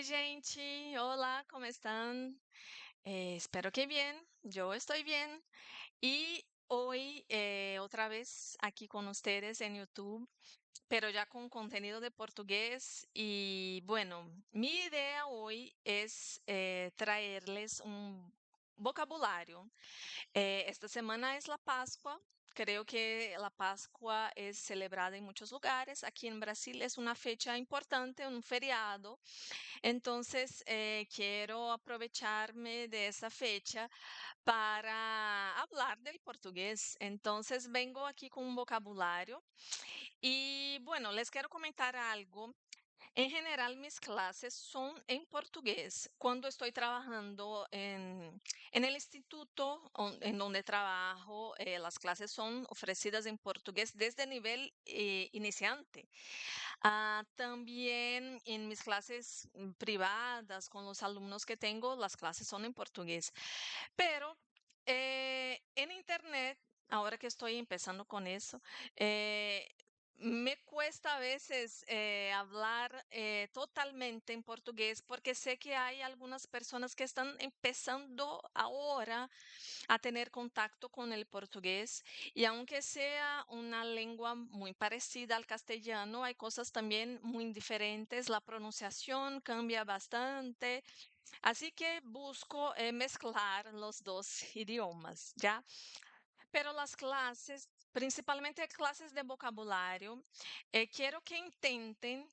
Oi, gente. Hola, ¿cómo están? Espero que bien. Yo estoy bien. Y hoy otra vez aquí con ustedes en YouTube, pero ya con contenido de portugués. Y bueno, mi idea hoy es traerles un vocabulario. Esta semana es la Pascua. Creo que la Pascua es celebrada en muchos lugares. Aquí en Brasil es una fecha importante, un feriado. Entonces, quiero aprovecharme de esa fecha para hablar del portugués. Entonces, vengo aquí con un vocabulario y bueno, les quiero comentar algo. En general, mis clases son en portugués. Cuando estoy trabajando en el instituto en donde trabajo, las clases son ofrecidas en portugués desde nivel iniciante. También en mis clases privadas con los alumnos que tengo, las clases son en portugués. Pero en internet, ahora que estoy empezando con eso, me cuesta a veces hablar totalmente en portugués porque sé que hay algunas personas que están empezando ahora a tener contacto con el portugués y aunque sea una lengua muy parecida al castellano, hay cosas también muy diferentes, la pronunciación cambia bastante, así que busco mezclar los dos idiomas, ¿ya? Pero las clases, principalmente clases de vocabulario, quiero que intenten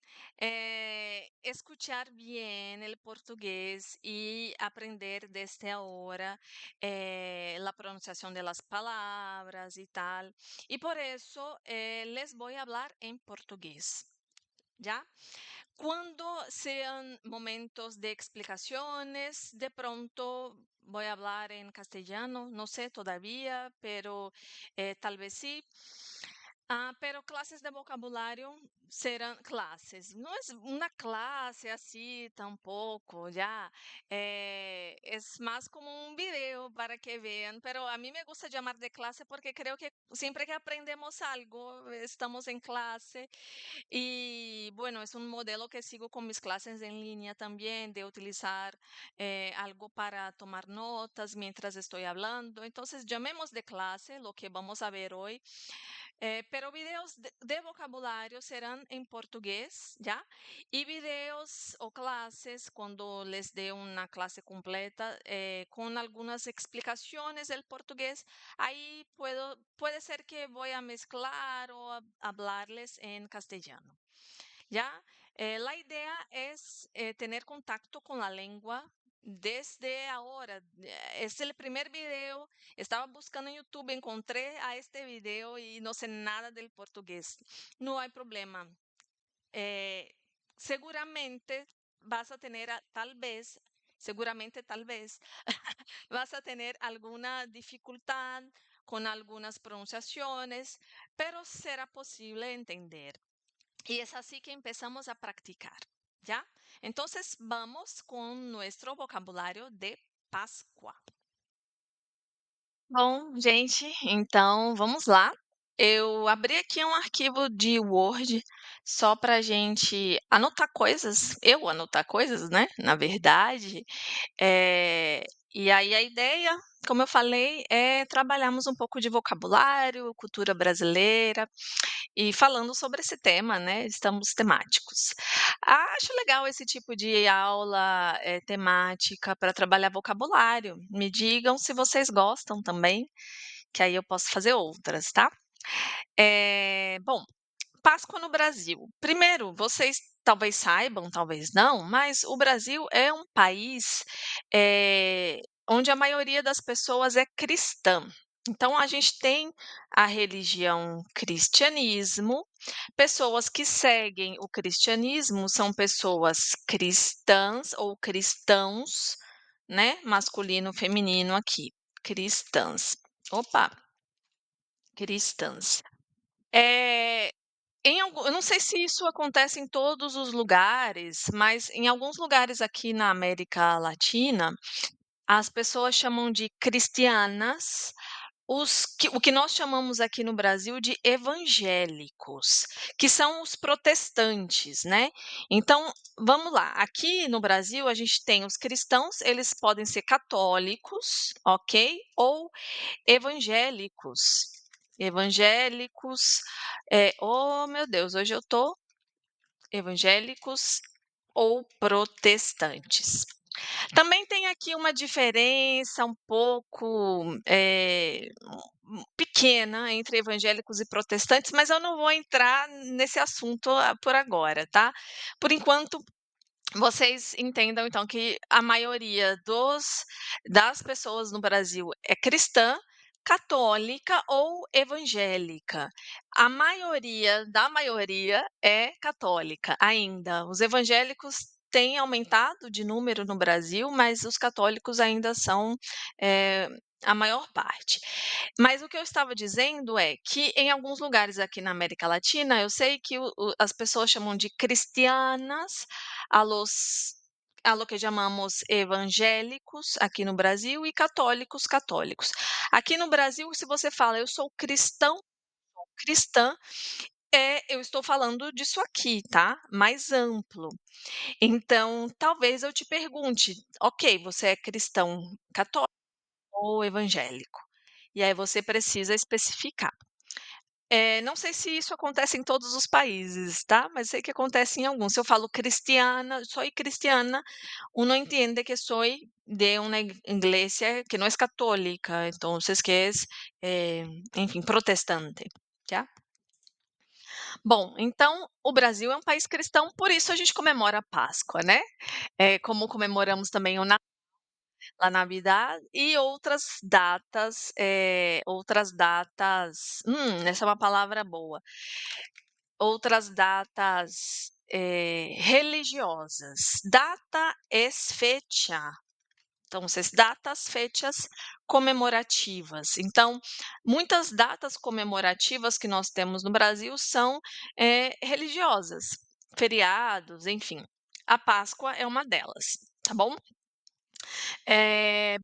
escuchar bien el portugués y aprender desde ahora la pronunciación de las palabras y tal. Y por eso les voy a hablar en portugués. ¿Ya? Cuando sean momentos de explicaciones, de pronto voy a hablar en castellano, no sé todavía, pero tal vez sí. Pero clases de vocabulario serán clases. No es una clase así tampoco, ya. Es más como un video para que vean, pero a mí me gusta llamar de clase porque creo que siempre que aprendemos algo, estamos en clase y bueno, es un modelo que sigo con mis clases en línea también, de utilizar algo para tomar notas mientras estoy hablando. Entonces, llamemos de clase lo que vamos a ver hoy. Pero videos de vocabulario serán en portugués, ¿ya? Y videos o clases, cuando les dé una clase completa con algunas explicaciones del portugués, ahí puede ser que voy a mezclar o hablarles en castellano. ¿Ya? La idea es tener contacto con la lengua desde ahora. Es el primer video. Estaba buscando en YouTube, encontré a este video y no sé nada del portugués. No hay problema. Eh, seguramente vas a tener, seguramente tal vez, vas a tener alguna dificultad con algunas pronunciaciones, pero será posible entender. Y es así que empezamos a practicar, ¿ya? Entonces vamos con nuestro vocabulario de Páscoa. Bom, gente, então vamos lá. Eu abri aqui um arquivo de Word só para gente anotar coisas, eu anotar coisas, né? Na verdade, e aí a ideia, como eu falei, é trabalharmos um pouco de vocabulário, cultura brasileira, e falando sobre esse tema, né, estamos temáticos. Acho legal esse tipo de aula, temática para trabalhar vocabulário. Me digam se vocês gostam também, que aí eu posso fazer outras, tá? Bom, Páscoa no Brasil. Primeiro, vocês talvez saibam, talvez não, mas o Brasil é um país, onde a maioria das pessoas é cristã. Então a gente tem a religião cristianismo, pessoas que seguem o cristianismo são pessoas cristãs ou cristãos, né, masculino, feminino aqui, cristãs. Opa, cristãs. Eu não sei se isso acontece em todos os lugares, mas em alguns lugares aqui na América Latina, as pessoas chamam de cristianas O que nós chamamos aqui no Brasil de evangélicos, que são os protestantes, né. Então, vamos lá, aqui no Brasil a gente tem os cristãos, eles podem ser católicos, ok, ou evangélicos. Evangélicos, oh meu Deus, hoje eu tô evangélicos ou protestantes. Também tem aqui uma diferença um pouco, pequena entre evangélicos e protestantes, mas eu não vou entrar nesse assunto por agora, tá. Por enquanto, vocês entendam então que a maioria dos das pessoas no Brasil é cristã, católica ou evangélica. A maioria da maioria é católica ainda. Os evangélicos têm aumentado de número no Brasil, mas os católicos ainda são, eh, a maior parte. Mas o que eu estava dizendo é que em alguns lugares aqui na América Latina, eu sei que as pessoas chamam de cristianas a los a lo que chamamos evangélicos aqui no Brasil e católicos, católicos. Aqui no Brasil, se você fala: "Eu sou cristão, cristã", eu estou falando disso aqui, tá, mais amplo. Então, talvez eu te pergunte: "Ok, você é cristão católico ou evangélico?". E aí você precisa especificar. Não sei se isso acontece em todos os países, tá, mas sei que acontece em alguns. Se eu falo cristiana, soy cristiana, uno entiende que soy de una iglesia que no es católica, entonces que es, enfim, protestante, já. Bom, então o Brasil é um país cristão, por isso a gente comemora a Páscoa, né, como comemoramos também o Na la Navidad e outras datas, essa é uma palavra boa. Outras datas, religiosas. Data es fecha. Entonces, datas, fechas comemorativas. Então, muitas datas comemorativas que nós temos no Brasil são, religiosas, feriados, enfim. A Páscoa é uma delas, tá bom? Eh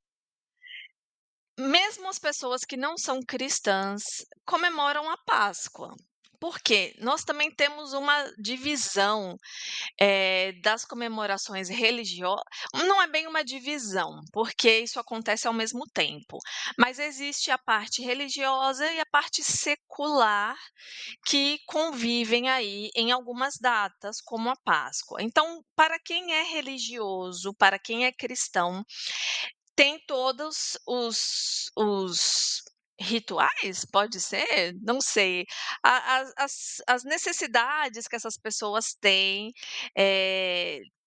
Mesmo as pessoas que não são cristãs comemoram a Páscoa. Por quê? Nós também temos uma divisão, das comemorações religiosas. Não é bem uma divisão, porque isso acontece ao mesmo tempo, mas existe a parte religiosa e a parte secular que convivem aí em algumas datas, como a Páscoa. Então, para quem é religioso, para quem é cristão, tem todos os rituais, pode ser? Não sei. As necessidades que essas pessoas têm,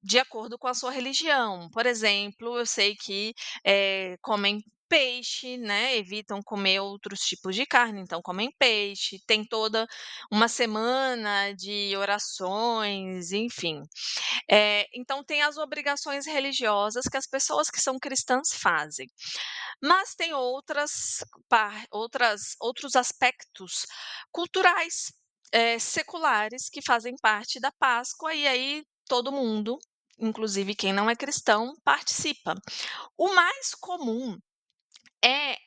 de acordo com a sua religião. Por exemplo, eu sei que, comem peixe, né, evitam comer outros tipos de carne, então comem peixe. Tem toda uma semana de orações, enfim. Então tem as obrigações religiosas que as pessoas que são cristãs fazem. Mas tem outros aspectos culturais, seculares, que fazem parte da Páscoa, e aí todo mundo, inclusive quem não é cristão, participa. O mais comum é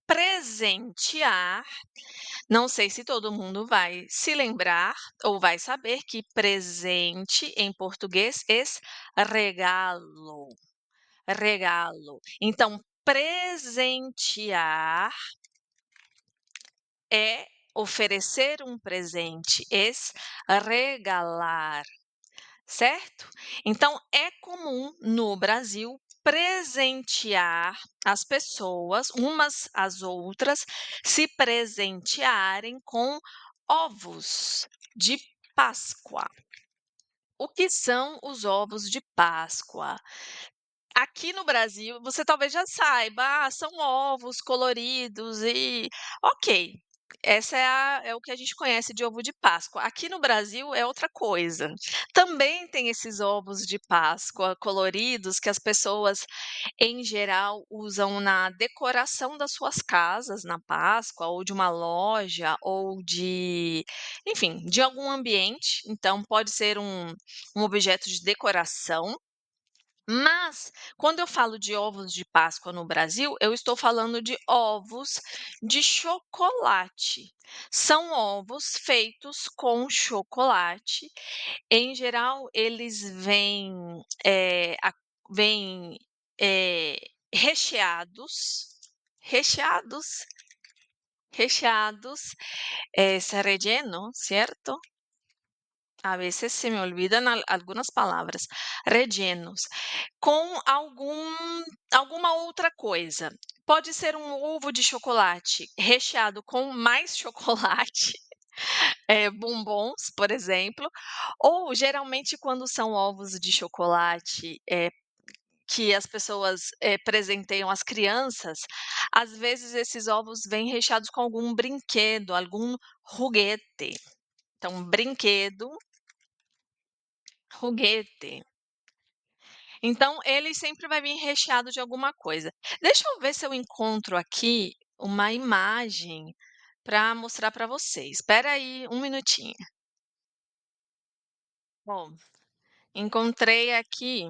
presentear. Não sei se todo mundo vai se lembrar ou vai saber que presente em português es regalo, regalo. Então, presentear é oferecer um presente, es regalar, certo? Então, é comum no Brasil presentear as pessoas, umas às outras, se presentearem com ovos de Páscoa. O que são os ovos de Páscoa? Aqui no Brasil, você talvez já saiba, são ovos coloridos e ok, essa é o que a gente conhece de ovo de Páscoa. Aqui no Brasil é outra coisa. Também tem esses ovos de Páscoa coloridos que as pessoas, em geral, usam na decoração das suas casas na Páscoa, ou de uma loja, ou de enfim, de algum ambiente. Então pode ser um objeto de decoração. Mas, quando eu falo de ovos de Páscoa no Brasil, eu estou falando de ovos de chocolate. São ovos feitos com chocolate. Em geral, eles vêm, eh, recheados, recheados, recheados, relleno, ¿cierto? A veces se me olvidan algunas palabras. Rellenos. Com alguma outra coisa. Pode ser um ovo de chocolate recheado com mais chocolate, bombons, por exemplo, ou geralmente quando são ovos de chocolate, que as pessoas, presenteiam as crianças, às vezes esses ovos vêm recheados com algum brinquedo, algum juguete. Então, brinquedo, juguete. Então, ele sempre vai vir recheado de alguma coisa. Deixa eu ver se eu encontro aqui uma imagem para mostrar para vocês. Espera aí um minutinho. Bom, encontrei aqui,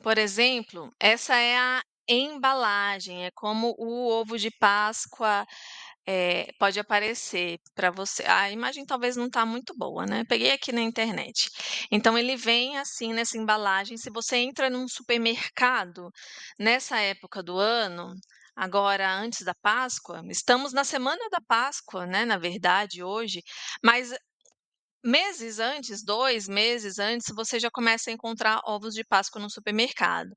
por exemplo, essa é a embalagem, é como o ovo de Páscoa, pode aparecer para você. A imagem talvez não está muito boa, né, peguei aqui na internet. Então ele vem assim nessa embalagem, se você entra num supermercado nessa época do ano, agora antes da Páscoa, estamos na semana da Páscoa, né, na verdade hoje, mas meses antes, 2 meses antes, você já começa a encontrar ovos de Páscoa no supermercado.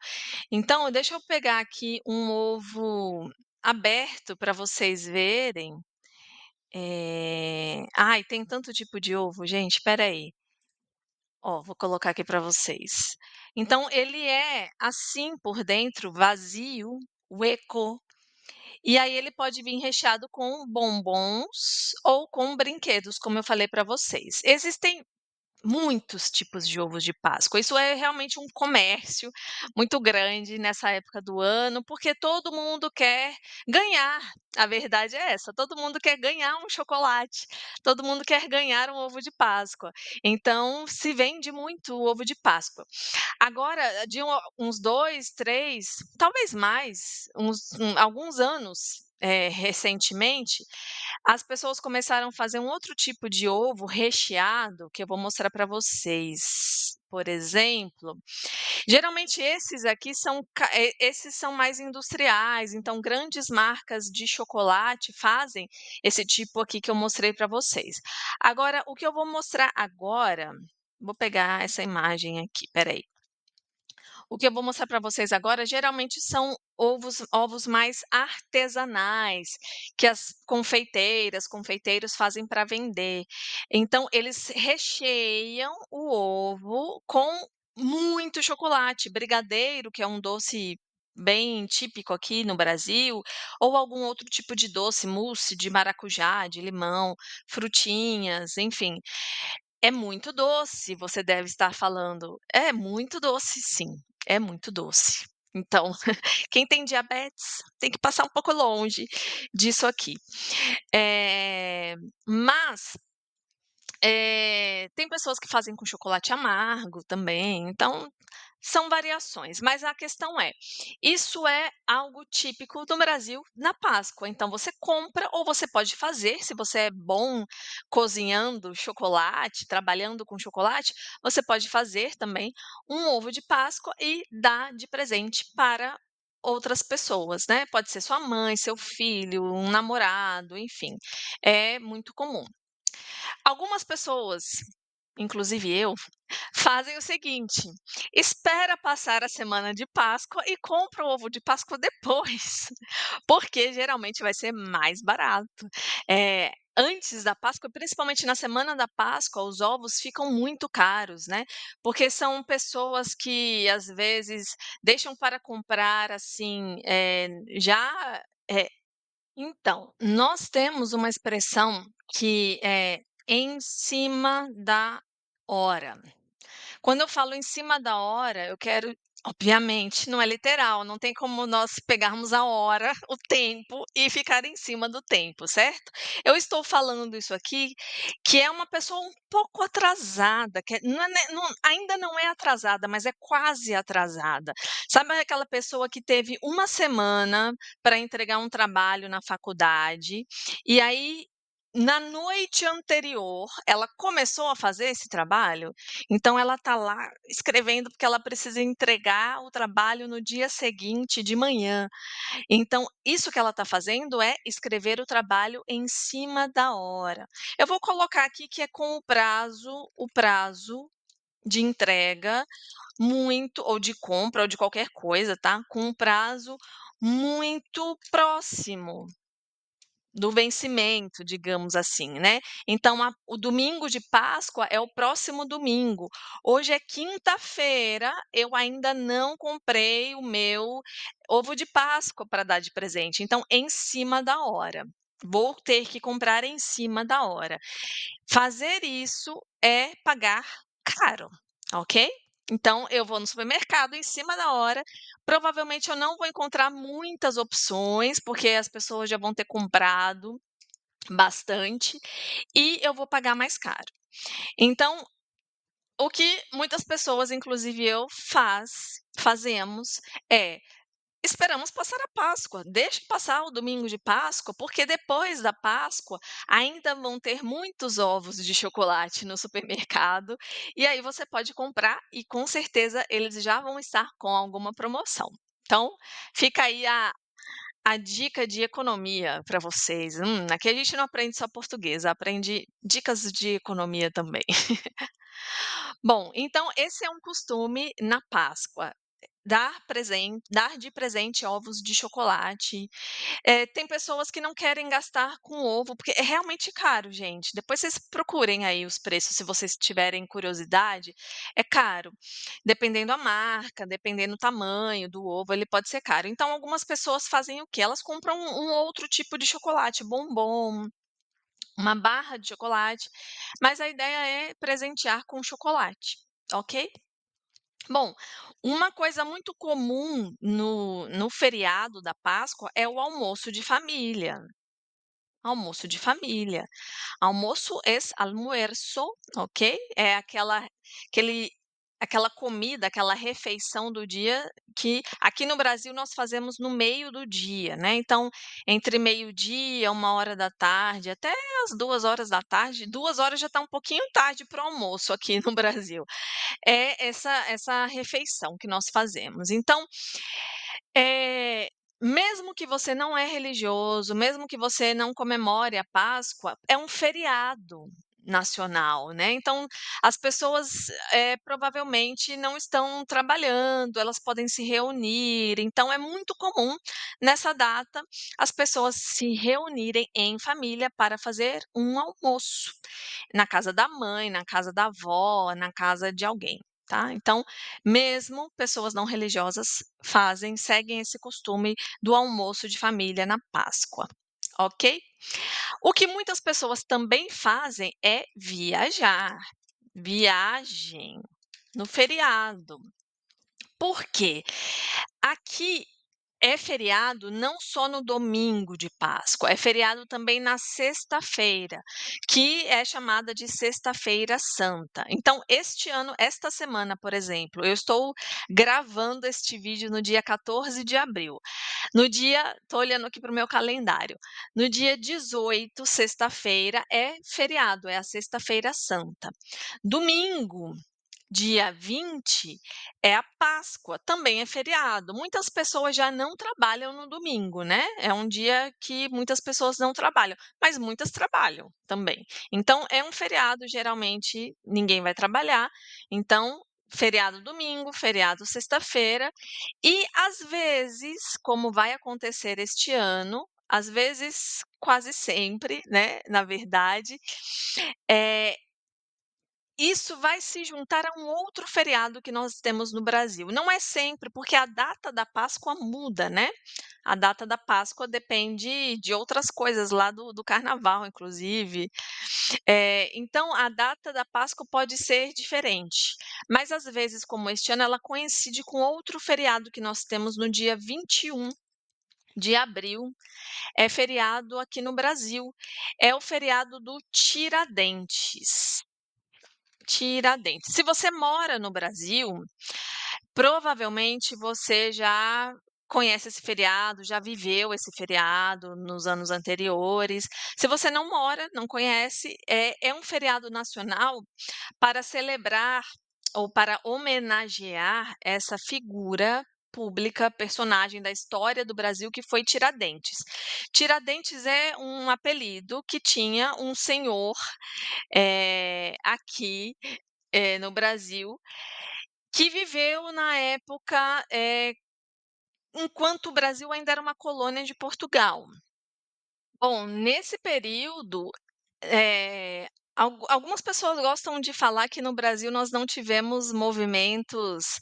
Então deixa eu pegar aqui um ovo aberto para vocês verem. Ai, tem tanto tipo de ovo, gente, espera aí. Ó, vou colocar aqui para vocês. Então ele é assim por dentro, vazio, hueco, e aí ele pode vir recheado com bombons ou com brinquedos, como eu falei para vocês. Existem muitos tipos de ovos de Páscoa. Isso é realmente um comércio muito grande nessa época do ano, porque todo mundo quer ganhar. A verdade é essa, todo mundo quer ganhar um chocolate, todo mundo quer ganhar um ovo de Páscoa. Então, se vende muito o ovo de Páscoa. Agora, de uns 2, 3, talvez mais, alguns anos, recentemente, as pessoas começaram a fazer um outro tipo de ovo recheado, que eu vou mostrar para vocês. Por exemplo, geralmente esses são mais industriais, então grandes marcas de chocolate fazem esse tipo aqui que eu mostrei para vocês. Agora, o que eu vou mostrar agora, vou pegar essa imagem aqui, espera aí. O que eu vou mostrar para vocês agora, geralmente são ovos mais artesanais, que as confeiteiros fazem para vender. Então eles recheiam o ovo com muito chocolate, brigadeiro, que é um doce bem típico aqui no Brasil, ou algum outro tipo de doce, mousse de maracujá, de limão, frutinhas, enfim. É muito doce, você deve estar falando. É muito doce, sim, é muito doce. Então, quem tem diabetes tem que passar um pouco longe disso aqui. Mas tem pessoas que fazem com chocolate amargo também, então são variações, mas a questão é, isso é algo típico do Brasil na Páscoa, então você compra ou você pode fazer, se você é bom cozinhando chocolate, trabalhando com chocolate, você pode fazer também um ovo de Páscoa e dar de presente para outras pessoas, né, pode ser sua mãe, seu filho, um namorado, enfim, é muito comum. Algumas pessoas, inclusive eu, fazem o seguinte: espera passar a semana de Páscoa e compra o ovo de Páscoa depois, porque geralmente vai ser mais barato. Antes da Páscoa, principalmente na semana da Páscoa, os ovos ficam muito caros, né? Porque são pessoas que às vezes deixam para comprar assim, já então, nós temos uma expressão que é "em cima da hora". Quando eu falo em cima da hora, eu quero obviamente, não é literal, não tem como nós pegarmos a hora, o tempo e ficar em cima do tempo, certo? Eu estou falando isso aqui, que é uma pessoa um pouco atrasada, que não é ainda não é atrasada, mas é quase atrasada. Sabe aquela pessoa que teve uma semana para entregar um trabalho na faculdade, e aí, na noite anterior, ela começou a fazer esse trabalho? Então ela está lá escrevendo, porque ela precisa entregar o trabalho no dia seguinte de manhã. Então isso que ela está fazendo é escrever o trabalho em cima da hora. Eu vou colocar aqui que é com o prazo de entrega muito ou de compra ou de qualquer coisa, tá, com um prazo muito próximo do vencimento, digamos assim, né. Então o domingo de Páscoa é o próximo domingo. Hoje é quinta-feira, eu ainda não comprei o meu ovo de Páscoa para dar de presente, então em cima da hora. Vou ter que comprar em cima da hora. Fazer isso é pagar caro, ok? Então eu vou no supermercado em cima da hora, provavelmente eu não vou encontrar muitas opções, porque as pessoas já vão ter comprado bastante, e eu vou pagar mais caro. Então, o que muitas pessoas, inclusive eu, fazemos é: esperamos passar a Páscoa, deixe passar o domingo de Páscoa, porque depois da Páscoa ainda vão ter muitos ovos de chocolate no supermercado, e aí você pode comprar e com certeza eles já vão estar com alguma promoção. Então, fica aí a dica de economia para vocês. Aqui a gente não aprende só português, aprende dicas de economia também. Bom, então esse é um costume na Páscoa. Dar de presente ovos de chocolate. Tem pessoas que não querem gastar com ovo, porque é realmente caro, gente. Depois vocês procurem aí os preços, se vocês tiverem curiosidade, é caro. Dependendo a marca, dependendo o tamanho do ovo, ele pode ser caro. Então algumas pessoas fazem o quê? Elas compram um outro tipo de chocolate, bombom, uma barra de chocolate, mas a ideia é presentear com chocolate, ok? Bom, uma coisa muito comum no feriado da Páscoa é o almoço de família. Almoço de família. Almoço es almuerzo, ok? É aquele aquela comida, aquela refeição do dia que aqui no Brasil nós fazemos no meio do dia, né, então entre meio-dia, 13h, até as 14h, 14h já está um pouquinho tarde para o almoço aqui no Brasil. É essa refeição que nós fazemos. Então, eh, mesmo que você não é religioso, mesmo que você não comemore a Páscoa, é um feriado nacional, né, então as pessoas, provavelmente não estão trabalhando, elas podem se reunir, então é muito comum nessa data as pessoas se reunirem em família para fazer um almoço, na casa da mãe, na casa da avó, na casa de alguém, tá. Então, mesmo pessoas não religiosas seguem esse costume do almoço de família na Páscoa, ok? O que muitas pessoas também fazem é viajar. Viagem no feriado. Por quê? Aqui é feriado não só no domingo de Páscoa, é feriado também na sexta-feira, que é chamada de Sexta-feira Santa. Então, este ano, esta semana, por exemplo, eu estou gravando este vídeo no dia 14 de abril. No dia Tô olhando aqui para o meu calendário. No dia 18, sexta-feira, é feriado, é a Sexta-feira Santa. Domingo, dia 20, é a Páscoa, também é feriado. Muitas pessoas já não trabalham no domingo, né, é um dia que muitas pessoas não trabalham, mas muitas trabalham também. Então é um feriado, geralmente ninguém vai trabalhar, então feriado domingo, feriado sexta-feira e, às vezes, como vai acontecer este ano, às vezes, quase sempre, né, na verdade, eh isso vai se juntar a um outro feriado que nós temos no Brasil. Não é sempre, porque a data da Páscoa muda, né. A data da Páscoa depende de outras coisas lá do carnaval, inclusive. Então a data da Páscoa pode ser diferente, mas às vezes, como este ano, ela coincide com outro feriado que nós temos no dia 21 de abril, é feriado aqui no Brasil, é o feriado do Tiradentes. Tiradentes. Se você mora no Brasil, provavelmente você já conhece esse feriado, já viveu esse feriado nos anos anteriores. Se você não mora, não conhece, é um feriado nacional para celebrar ou para homenagear essa figura pública, personagem da história do Brasil que foi Tiradentes. Tiradentes é um apelido que tinha um senhor, aqui, no Brasil, que viveu na época, enquanto o Brasil ainda era uma colônia de Portugal. Bom, nesse período, algumas pessoas gostam de falar que no Brasil nós não tivemos movimentos,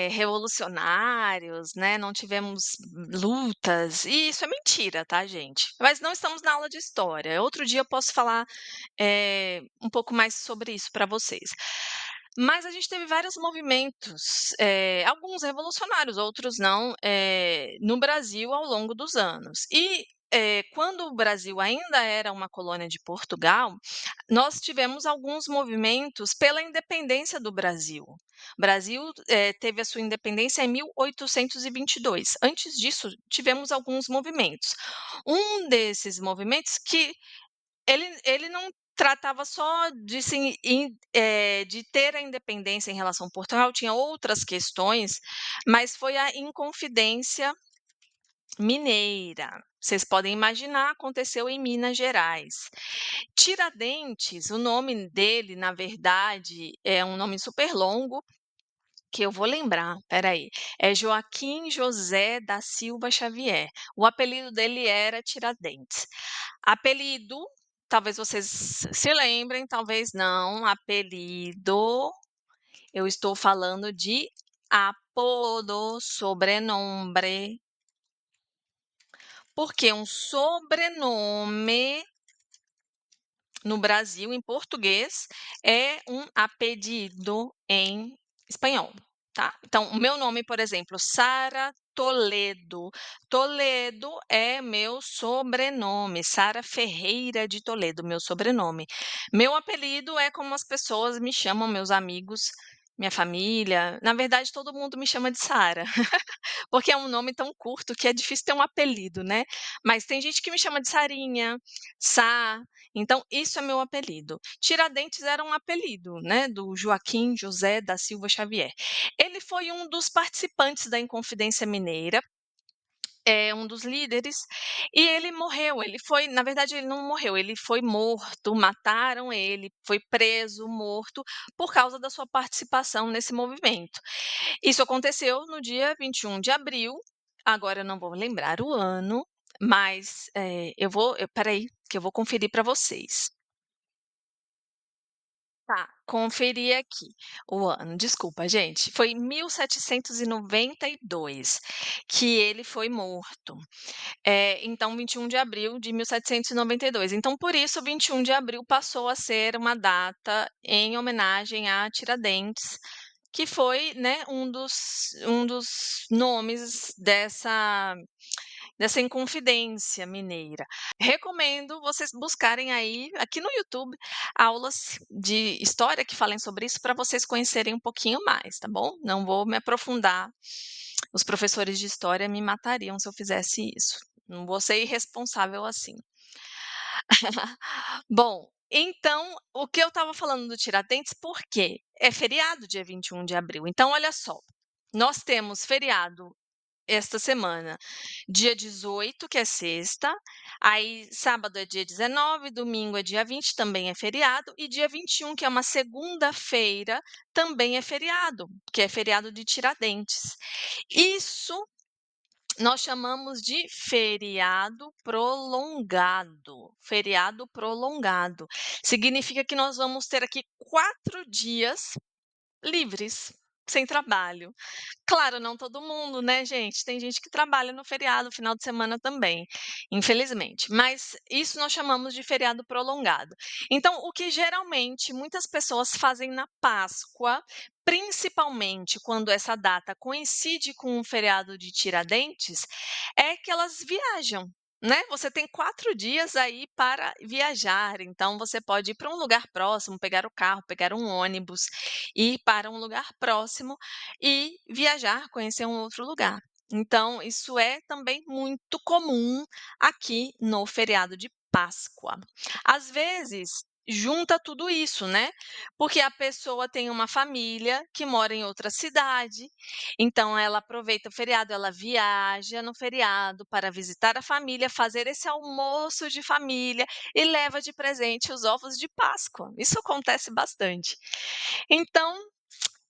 revolucionários, né, não tivemos lutas, e isso é mentira, tá, gente. Mas não estamos na aula de história. Outro dia eu posso falar, um pouco mais sobre isso para vocês. Mas a gente teve vários movimentos, alguns revolucionários, outros não, no Brasil ao longo dos anos. E, quando o Brasil ainda era uma colônia de Portugal, nós tivemos alguns movimentos pela independência do Brasil. O Brasil, teve a sua independência em 1822. Antes disso, tivemos alguns movimentos. Um desses movimentos que ele não tratava só de de ter a independência em relação a Portugal, tinha outras questões, mas foi a Inconfidência Mineira. Vocês podem imaginar, aconteceu em Minas Gerais. Tiradentes, o nome dele, na verdade, é um nome super longo, que eu vou lembrar, espera aí, é Joaquim José da Silva Xavier. O apelido dele era Tiradentes. Apelido, talvez vocês se lembrem, talvez não, apelido, eu estou falando de apodo, sobrenome, porque um sobrenome no Brasil, em português, é um apelido em espanhol, tá. Então, o meu nome, por exemplo, Sara Toledo. Toledo é meu sobrenome, Sara Ferreira de Toledo, meu sobrenome. Meu apelido é como as pessoas me chamam, meus amigos, minha família, na verdade todo mundo me chama de Sara. Porque é um nome tão curto que é difícil ter um apelido, né. Mas tem gente que me chama de Sarinha, Sá, então isso é meu apelido. Tiradentes era um apelido, né, do Joaquim José da Silva Xavier. Ele foi um dos participantes da Inconfidência Mineira, é um dos líderes, e ele morreu, ele foi na verdade ele não morreu, ele foi morto, mataram ele, foi preso, morto, por causa da sua participação nesse movimento. Isso aconteceu no dia 21 de abril, agora eu não vou lembrar o ano, mas, eu vou espera aí, que eu vou conferir para vocês. Tá, conferir aqui o ano, desculpa gente, foi 1792 que ele foi morto. Então 21 de abril de 1792. Então por isso 21 de abril passou a ser uma data em homenagem a Tiradentes, que foi, né, um dos nomes dessa Inconfidência Mineira. Recomendo vocês buscarem aí, aqui no YouTube, aulas de história que falem sobre isso, para vocês conhecerem um pouquinho mais, tá bom? Não vou me aprofundar, os professores de história me matariam se eu fizesse isso, não vou ser irresponsável assim. Bom, então, o que eu estava falando do Tiradentes, por quê? É feriado dia 21 de abril, então olha só, nós temos feriado esta semana, dia 18, que é sexta, aí sábado é dia 19, domingo é dia 20, também é feriado, e dia 21, que é uma segunda-feira, também é feriado, que é feriado de Tiradentes. Isso Nós chamamos de feriado prolongado. Feriado prolongado. Significa que nós vamos ter aqui 4 dias livres, sem trabalho. Claro, não todo mundo, né, gente, tem gente que trabalha no feriado, final de semana também, infelizmente, mas isso nós chamamos de feriado prolongado. Então, o que geralmente muitas pessoas fazem na Páscoa, principalmente quando essa data coincide com o feriado de Tiradentes, é que elas viajam, né, você tem 4 dias aí para viajar, então você pode ir para um lugar próximo, pegar o carro, pegar um ônibus, ir para um lugar próximo e viajar, conhecer um outro lugar. Então, isso é também muito comum aqui no feriado de Páscoa. Às vezes, junta tudo isso, né? Porque a pessoa tem uma família que mora em outra cidade, então ela aproveita o feriado, ela viaja no feriado para visitar a família, fazer esse almoço de família e leva de presente os ovos de Páscoa. Isso acontece bastante. Então,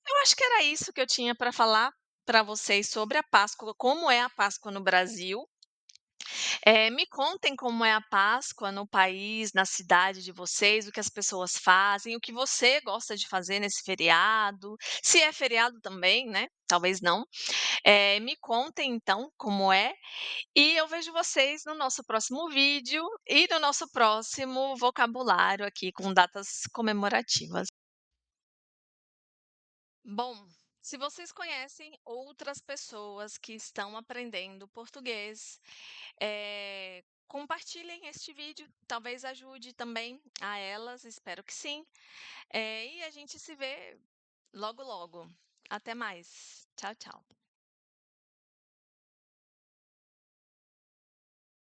eu acho que era isso que eu tinha para falar para vocês sobre a Páscoa, como é a Páscoa no Brasil. Me contem como é a Páscoa no país, na cidade de vocês, o que as pessoas fazem, o que você gosta de fazer nesse feriado, se é feriado também, né, talvez não. Me contem então como é, e eu vejo vocês no nosso próximo vídeo e no nosso próximo vocabulário aqui com datas comemorativas. Bom, se vocês conhecem outras pessoas que estão aprendendo português, compartilhem este vídeo, talvez ajude também a elas, espero que sim. E a gente se vê logo logo. Até mais. Tchau, tchau.